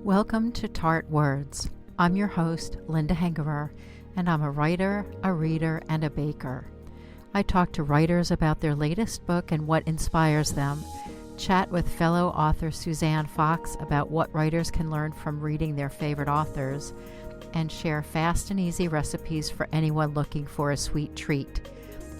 Welcome to Tart Words. I'm your host, Linda Hengerer, and I'm a writer, a reader, and a baker. I talk to writers about their latest book and what inspires them, chat with fellow author Suzanne Fox about what writers can learn from reading their favorite authors, and share fast and easy recipes for anyone looking for a sweet treat.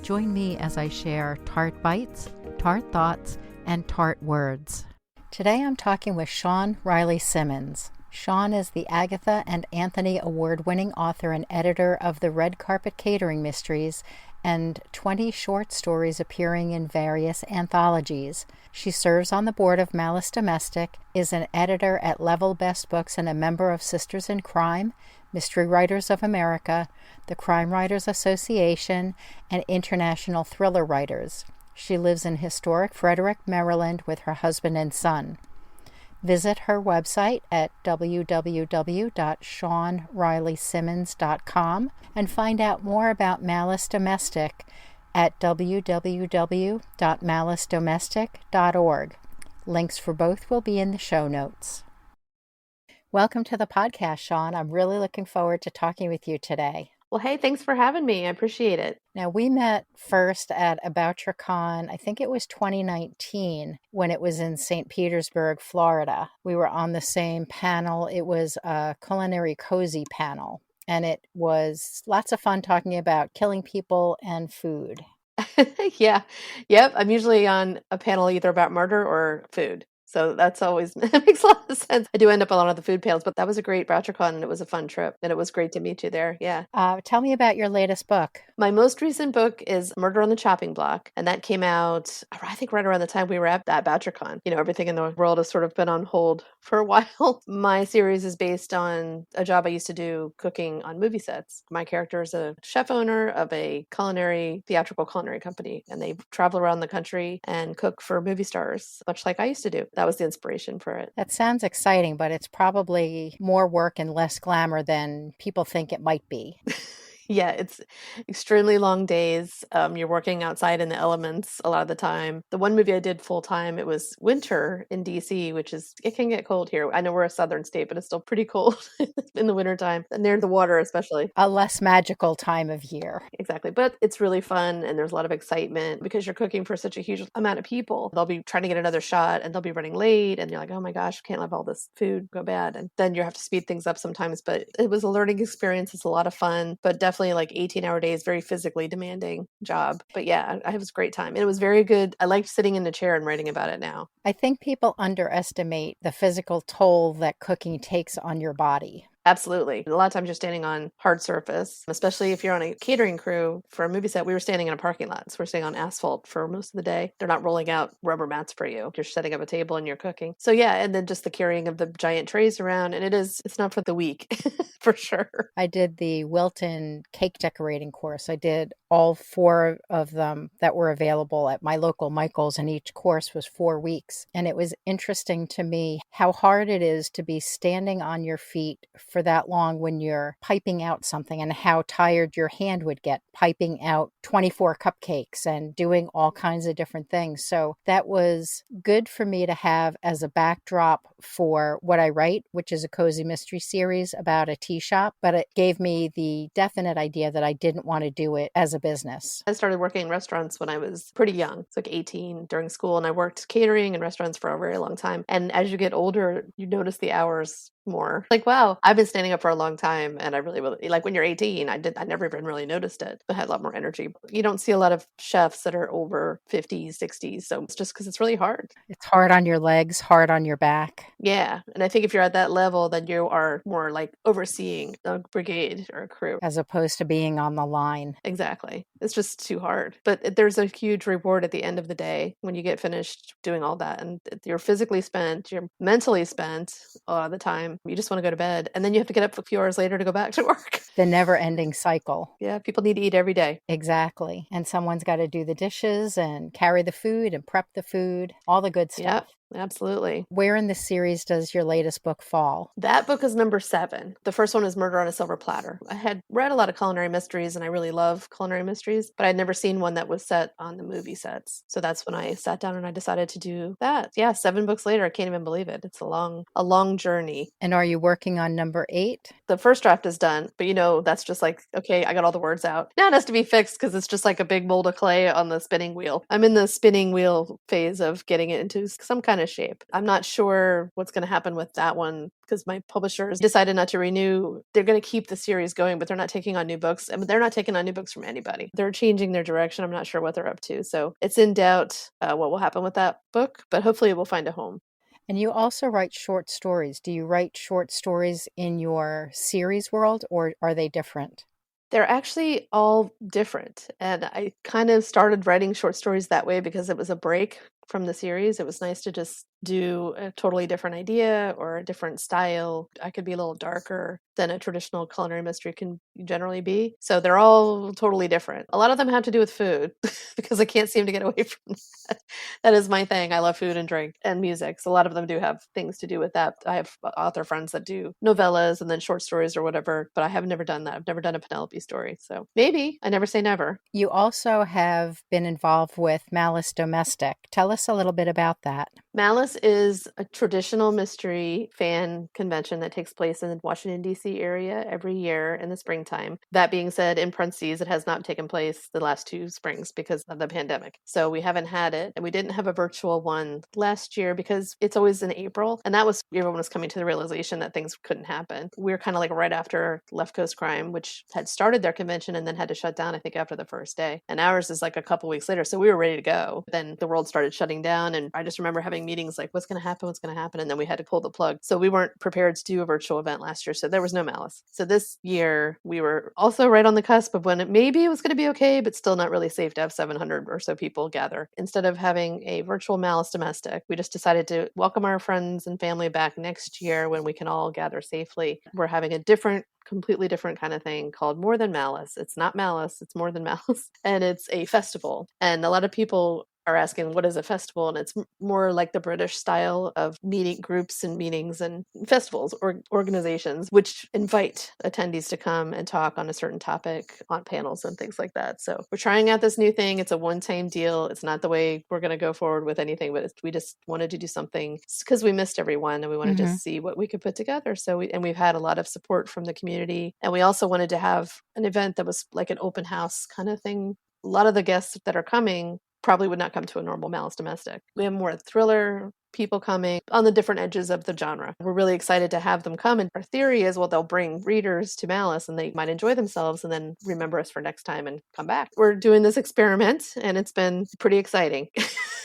Join me as I share Tart Bites, Tart Thoughts, and Tart Words. Today I'm talking with Shawn Reilly Simmons. Shawn is the Agatha and Anthony Award-winning author and editor of the Red Carpet Catering Mysteries and 20 short stories appearing in various anthologies. She serves on the Board of Malice Domestic, is an editor at Level Best Books and a member of Sisters in Crime, Mystery Writers of America, the Crime Writers Association, and International Thriller Writers. She lives in historic Frederick, Maryland with her husband and son. Visit her website at www.shawnreillysimmons.com and find out more about Malice Domestic at www.malicedomestic.org. Links for both will be in the show notes. Welcome to the podcast, Shawn. I'm really looking forward to talking with you today. Well, hey, thanks for having me. I appreciate it. Now, we met first at AboutYourCon, I think it was 2019, when it was in St. Petersburg, Florida. We were on the same panel. It was a culinary cozy panel, and it was lots of fun talking about killing people and food. Yeah. Yep. I'm usually on a panel either about murder or food. So that's always it makes a lot of sense. I do end up on a lot of the food panels, but that was a great BoucherCon and it was a fun trip. And it was great to meet you there. Yeah. Tell me about your latest book. My most recent book is Murder on the Chopping Block. And that came out, I think, right around the time we were at that BoucherCon. You know, everything in the world has sort of been on hold for a while. My series is based on a job I used to do cooking on movie sets. My character is a chef owner of a theatrical culinary company. And they travel around the country and cook for movie stars, much like I used to do. That was the inspiration for it. That sounds exciting, but it's probably more work and less glamour than people think it might be. Yeah, it's extremely long days. You're working outside in the elements a lot of the time. The one movie I did full time, it was winter in DC, it can get cold here. I know we're a southern state, but it's still pretty cold in the wintertime, and near the water especially. A less magical time of year. Exactly. But it's really fun, and there's a lot of excitement because you're cooking for such a huge amount of people. They'll be trying to get another shot, and they'll be running late, and you're like, oh my gosh, can't let all this food go bad. And then you have to speed things up sometimes, but it was a learning experience. It's a lot of fun, but definitely like 18-hour days, very physically demanding job. But yeah, I had a great time. And it was very good. I liked sitting in the chair and writing about it now. I think people underestimate the physical toll that cooking takes on your body. Absolutely. A lot of times you're standing on hard surface, especially if you're on a catering crew for a movie set. We were standing in a parking lot, so we're staying on asphalt for most of the day. They're not rolling out rubber mats for you. You're setting up a table and you're cooking. So yeah, and then just the carrying of the giant trays around, and it's not for the weak, for sure. I did the Wilton cake decorating course. I did all 4 of them that were available at my local Michael's, and each course was 4 weeks. And it was interesting to me how hard it is to be standing on your feet for that long when you're piping out something, and how tired your hand would get piping out 24 cupcakes and doing all kinds of different things. So that was good for me to have as a backdrop for what I write, which is a cozy mystery series about a tea shop, but it gave me the definite idea that I didn't want to do it as a business. I started working in restaurants when I was pretty young. It's like 18 during school, and I worked catering and restaurants for a very long time. And as you get older, you notice the hours more. Like, wow, I've been standing up for a long time, and I really like when you're 18, I never even really noticed it. I had a lot more energy. You don't see a lot of chefs that are over 50s, 60s. So it's just because it's really hard. It's hard on your legs, hard on your back. Yeah. And I think if you're at that level, then you are more like overseeing a brigade or a crew. As opposed to being on the line. Exactly. It's just too hard. But there's a huge reward at the end of the day when you get finished doing all that. And you're physically spent, you're mentally spent a lot of the time. You just want to go to bed. And then you have to get up a few hours later to go back to work. The never-ending cycle. Yeah, people need to eat every day. Exactly. And someone's got to do the dishes and carry the food and prep the food, all the good stuff. Yep. absolutely. Where in the series does your latest book fall? That book is number 7. The first one is Murder on a Silver Platter. I had read a lot of culinary mysteries, and I really love culinary mysteries, but I'd never seen one that was set on the movie sets. So that's when I sat down and I decided to do that. Yeah, 7 books later, I can't even believe it. It's a long journey. And are you working on number 8? The first draft is done, but that's just like, okay, I got all the words out. Now it has to be fixed because it's just like a big mold of clay on the spinning wheel. I'm in the spinning wheel phase of getting it into some kind of shape. I'm not sure what's going to happen with that one because my publishers decided not to renew. They're going to keep the series going, but they're not taking on new books. I mean, they're not taking on new books from anybody. They're changing their direction. I'm not sure what they're up to. So it's in doubt what will happen with that book, but hopefully it will find a home. And you also write short stories. Do you write short stories in your series world, or are they different? They're actually all different. And I kind of started writing short stories that way because it was a break from the series. It was nice to just do a totally different idea or a different style. I could be a little darker than a traditional culinary mystery can generally be. So they're all totally different. A lot of them have to do with food because I can't seem to get away from that. That is my thing. I love food and drink and music. So a lot of them do have things to do with that. I have author friends that do novellas and then short stories or whatever, but I have never done that. I've never done a Penelope story. So maybe. I never say never. You also have been involved with Malice Domestic. Tell us a little bit about that. Malice is a traditional mystery fan convention that takes place in the Washington, D.C. area every year in the springtime. That being said, in parentheses, it has not taken place the last 2 springs because of the pandemic. So we haven't had it. And we didn't have a virtual one last year because it's always in April. And that was, everyone was coming to the realization that things couldn't happen. We were kind of like right after Left Coast Crime, which had started their convention and then had to shut down, I think, after the first day. And ours is like a couple weeks later. So we were ready to go. Then the world started shutting down. And I just remember having meetings like, what's going to happen? What's going to happen? And then we had to pull the plug. So we weren't prepared to do a virtual event last year. So there was no Malice. So this year we were also right on the cusp of when maybe it was going to be okay, but still not really safe to have 700 or so people gather. Instead of having a virtual Malice Domestic, we just decided to welcome our friends and family back next year when we can all gather safely. We're having a completely different kind of thing called More Than Malice. It's not Malice, it's More Than Malice. And it's a festival. And a lot of people are asking, what is a festival? And it's more like the British style of meeting groups and meetings and festivals or organizations, which invite attendees to come and talk on a certain topic on panels and things like that. So we're trying out this new thing. It's a one-time deal. It's not the way we're going to go forward with anything, but we just wanted to do something because we missed everyone and we wanted to see what we could put together. So we've had a lot of support from the community. And we also wanted to have an event that was like an open house kind of thing. A lot of the guests that are coming probably would not come to a normal Malice Domestic. We have more thriller people coming on the different edges of the genre. We're really excited to have them come. And our theory is, well, they'll bring readers to Malice and they might enjoy themselves and then remember us for next time and come back. We're doing this experiment and it's been pretty exciting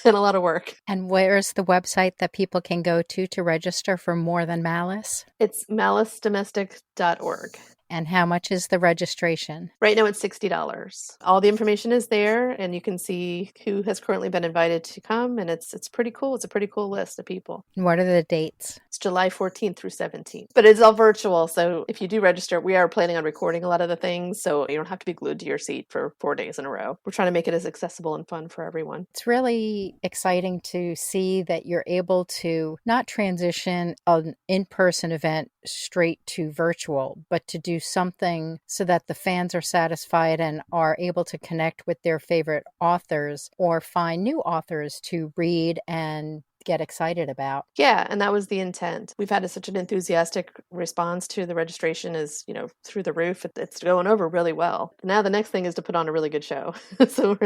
and a lot of work. And where's the website that people can go to register for More Than Malice? It's malicedomestic.org. And how much is the registration? Right now it's $60. All the information is there and you can see who has currently been invited to come, and it's pretty cool. It's a pretty cool list of people. And what are the dates? It's July 14th through 17th. But it's all virtual, so if you do register, we are planning on recording a lot of the things, so you don't have to be glued to your seat for 4 days in a row. We're trying to make it as accessible and fun for everyone. It's really exciting to see that you're able to not transition an in-person event straight to virtual, but to do something so that the fans are satisfied and are able to connect with their favorite authors or find new authors to read and get excited about. Yeah, and that was the intent. We've had such an enthusiastic response to the registration is, through the roof. It's going over really well. Now the next thing is to put on a really good show. So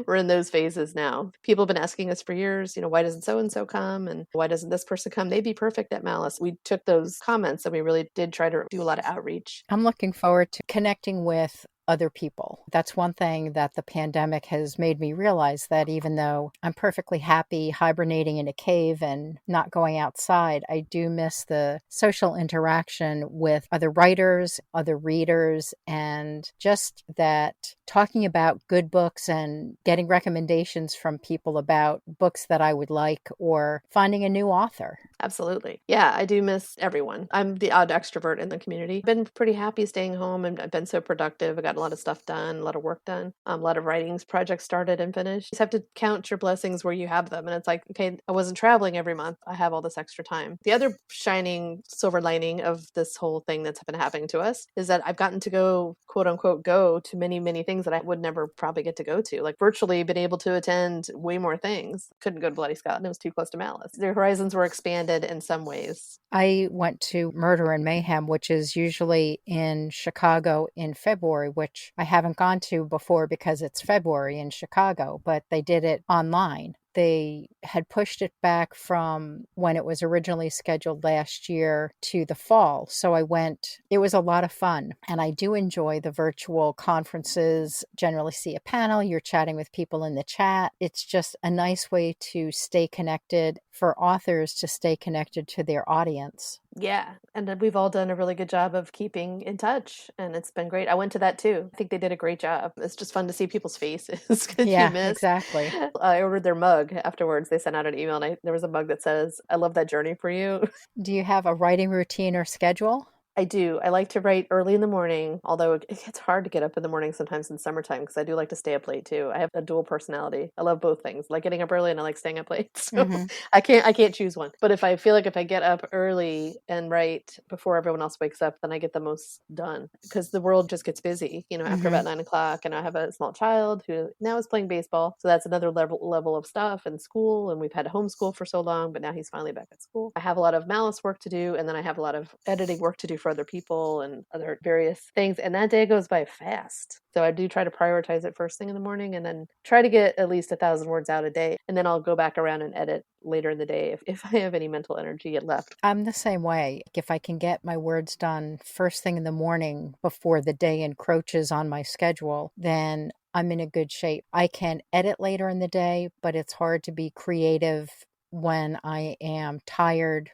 we're in those phases now. People have been asking us for years, why doesn't so-and-so come? And why doesn't this person come? They'd be perfect at Malice. We took those comments and we really did try to do a lot of outreach. I'm looking forward to connecting with other people. That's one thing that the pandemic has made me realize, that even though I'm perfectly happy hibernating in a cave and not going outside, I do miss the social interaction with other writers, other readers, and just that talking about good books and getting recommendations from people about books that I would like, or finding a new author. Absolutely. Yeah, I do miss everyone. I'm the odd extrovert in the community. Been pretty happy staying home, and I've been so productive. I got a lot of stuff done, a lot of work done, a lot of writings projects started and finished. You just have to count your blessings where you have them. And it's like, okay, I wasn't traveling every month. I have all this extra time. The other shining silver lining of this whole thing that's been happening to us is that I've gotten to go, quote unquote, go to many, many things that I would never probably get to go to. Like virtually been able to attend way more things. Couldn't go to Bloody Scott, and it was too close to Malice. Their horizons were expanded in some ways. I went to Murder and Mayhem, which is usually in Chicago in February, which I haven't gone to before because it's February in Chicago, but they did it online. They had pushed it back from when it was originally scheduled last year to the fall. So I went. It was a lot of fun. And I do enjoy the virtual conferences. Generally see a panel, you're chatting with people in the chat. It's just a nice way to stay connected, for authors to stay connected to their audience. Yeah, and we've all done a really good job of keeping in touch, and it's been great. I went to that too. I think they did a great job. It's just fun to see people's faces because you Yeah, miss. exactly. I ordered their mug afterwards. They sent out an email, and there was a mug that says, "I love that journey for you." Do you have a writing routine or schedule? I do. I like to write early in the morning, although it gets hard to get up in the morning sometimes in summertime because I do like to stay up late too. I have a dual personality. I love both things. I like getting up early and I like staying up late. So Mm-hmm. I can't choose one. But if I feel like if I get up early and write before everyone else wakes up, then I get the most done because the world just gets busy, after Mm-hmm. about 9 o'clock. And I have a small child who now is playing baseball. So that's another level of stuff and school. And we've had homeschool for so long, but now he's finally back at school. I have a lot of Malice work to do, and then I have a lot of editing work to do for other people and other various things. And that day goes by fast. So I do try to prioritize it first thing in the morning and then try to get at least 1,000 words out a day. And then I'll go back around and edit later in the day if I have any mental energy left. I'm the same way. If I can get my words done first thing in the morning before the day encroaches on my schedule, then I'm in a good shape. I can edit later in the day, but it's hard to be creative when I am tired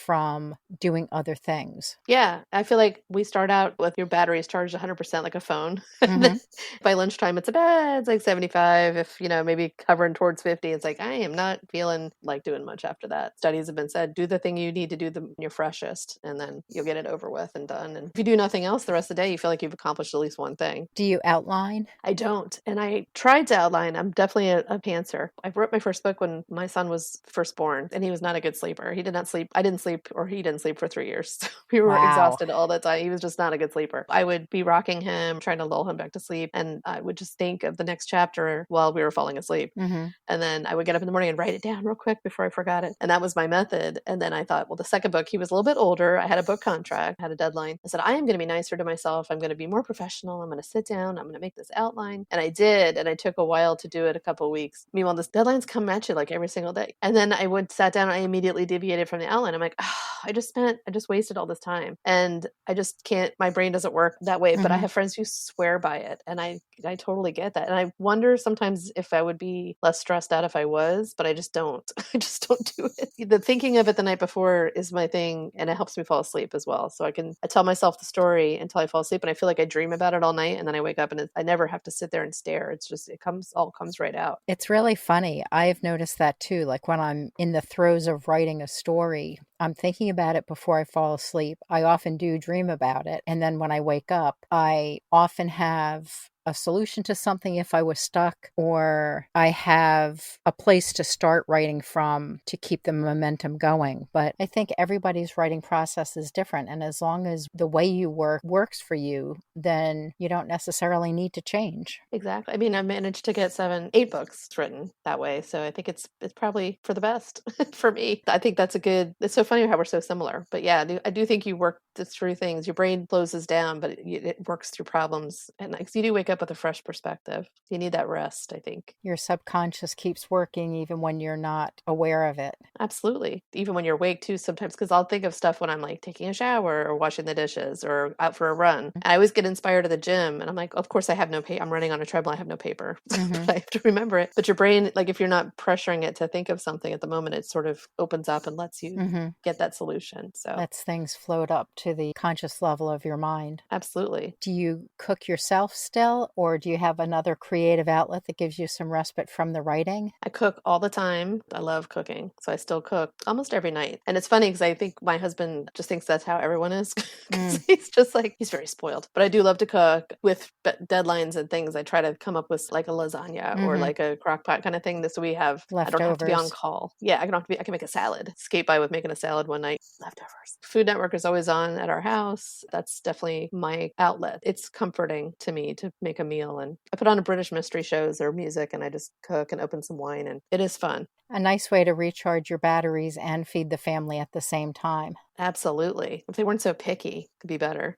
from doing other things. Yeah, I feel like we start out with your batteries charged 100% like a phone. And Mm-hmm. then by lunchtime, it's it's like 75. If, maybe hovering towards 50, it's like, I am not feeling like doing much after that. Studies have been said, do the thing you need to do when you're freshest, and then you'll get it over with and done. And if you do nothing else the rest of the day, you feel like you've accomplished at least one thing. Do you outline? I don't. And I tried to outline. I'm definitely a pantser. I wrote my first book when my son was first born, and he was not a good sleeper. He did not sleep. I didn't sleep, or he didn't sleep for 3 years. So we were Wow. exhausted all the time. He was just not a good sleeper. I would be rocking him, trying to lull him back to sleep, and I would just think of the next chapter while we were falling asleep. Mm-hmm. And then I would get up in the morning and write it down real quick before I forgot it. And that was my method. And then I thought, well, the second book, he was a little bit older. I had a book contract, had a deadline. I said, I am going to be nicer to myself. I'm going to be more professional. I'm going to sit down. I'm going to make this outline. And I did. And I took a while to do it, a couple of weeks. Meanwhile, this deadline's come at you like every single day. And then sat down and I immediately deviated from the outline. I'm like, oh, I just wasted all this time. And I just can't, my brain doesn't work that way. But I Mm-hmm. have friends who swear by it. And I totally get that. And I wonder sometimes if I would be less stressed out if I was, but I just don't. I just don't do it. The thinking of it the night before is my thing, and it helps me fall asleep as well. So I tell myself the story until I fall asleep, and I feel like I dream about it all night, and then I wake up and I never have to sit there and stare. It's just, all comes right out. It's really funny. I've noticed that too. Like when I'm in the throes of writing a story, I'm thinking about it before I fall asleep. I often do dream about it. And then when I wake up, I often have a solution to something if I was stuck, or I have a place to start writing from to keep the momentum going. But I think everybody's writing process is different. And as long as the way you work works for you, then you don't necessarily need to change. Exactly. I mean, I managed to get 8 books written that way. So I think it's probably for the best for me. I think it's so funny how we're so similar. But yeah, I do think you work through things. Your brain closes down, but it works through problems. And like, you do wake up with a fresh perspective. You need that rest, I think. Your subconscious keeps working even when you're not aware of it. Absolutely. Even when you're awake too, sometimes, because I'll think of stuff when I'm like taking a shower or washing the dishes or out for a run. And I always get inspired at the gym, and I'm like, of course I have no paper. I'm running on a treadmill. I have no paper, Mm-hmm. but I have to remember it. But your brain, like if you're not pressuring it to think of something at the moment, it sort of opens up and lets you Mm-hmm. get that solution. So Lets things float up to the conscious level of your mind. absolutely. Do you cook yourself still, well, or do you have another creative outlet that gives you some respite from the writing? I cook all the time. I love cooking. So I still cook almost every night. And it's funny because I think my husband just thinks that's how everyone is. 'Cause he's just like, he's very spoiled. But I do love to cook with deadlines and things. I try to come up with like a lasagna or like a crock pot kind of thing. So we have, I don't have to be on call. Yeah, I can make a salad. Skate by with making a salad one night. Leftovers. Food Network is always on at our house. That's definitely my outlet. It's comforting to me to make a meal. And I put on a British mystery shows or music and I just cook and open some wine, and it is fun. A nice way to recharge your batteries and feed the family at the same time. Absolutely. If they weren't so picky, it could be better.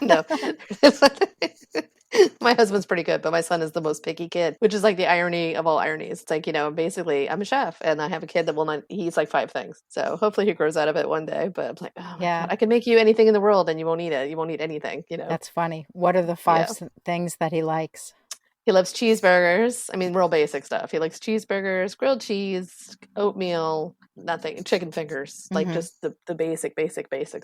No. My husband's pretty good, but my son is the most picky kid, which is like the irony of all ironies. It's like, basically I'm a chef and I have a kid that will not, he eats like 5 things. So hopefully he grows out of it one day, but I'm like, oh my God, I can make you anything in the world and you won't eat it. You won't eat anything, That's funny. What are the 5 things that he likes? He loves cheeseburgers. I mean, real basic stuff. He likes cheeseburgers, grilled cheese, oatmeal, nothing, chicken fingers, like just the basic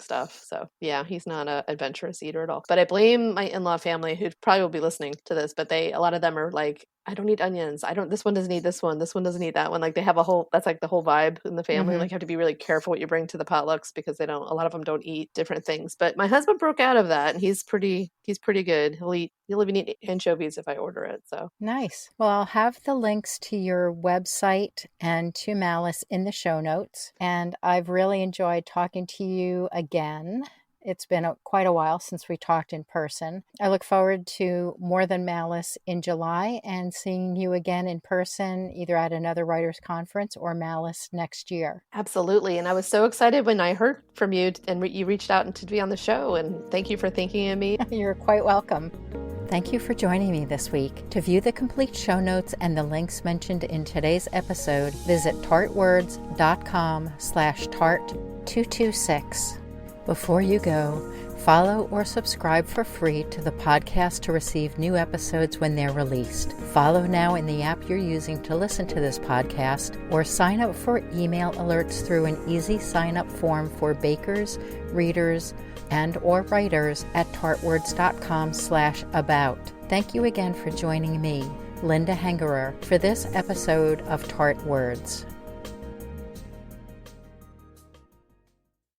stuff. So yeah, he's not an adventurous eater at all. But I blame my in-law family, who probably will be listening to this, but a lot of them are like, I don't eat onions. This one doesn't eat this one. This one doesn't eat that one. Like they have that's like the whole vibe in the family. Like you have to be really careful what you bring to the potlucks because a lot of them don't eat different things. But my husband broke out of that and he's pretty good. He'll even eat anchovies if I order it. So nice. Well, I'll have the links to your website and to Malice in the show notes. And I've really enjoyed talking to you again. It's been quite a while since we talked in person. I look forward to More Than Malice in July and seeing you again in person, either at another writers' conference or Malice next year. Absolutely. And I was so excited when I heard from you and you reached out to be on the show. And thank you for thinking of me. You're quite welcome. Thank you for joining me this week. To view the complete show notes and the links mentioned in today's episode, visit tartwords.com/tart226. Before you go, follow or subscribe for free to the podcast to receive new episodes when they're released. Follow now in the app you're using to listen to this podcast, or sign up for email alerts through an easy sign-up form for bakers, readers, and or writers at tartwords.com/about. Thank you again for joining me, Linda Hengerer, for this episode of Tart Words.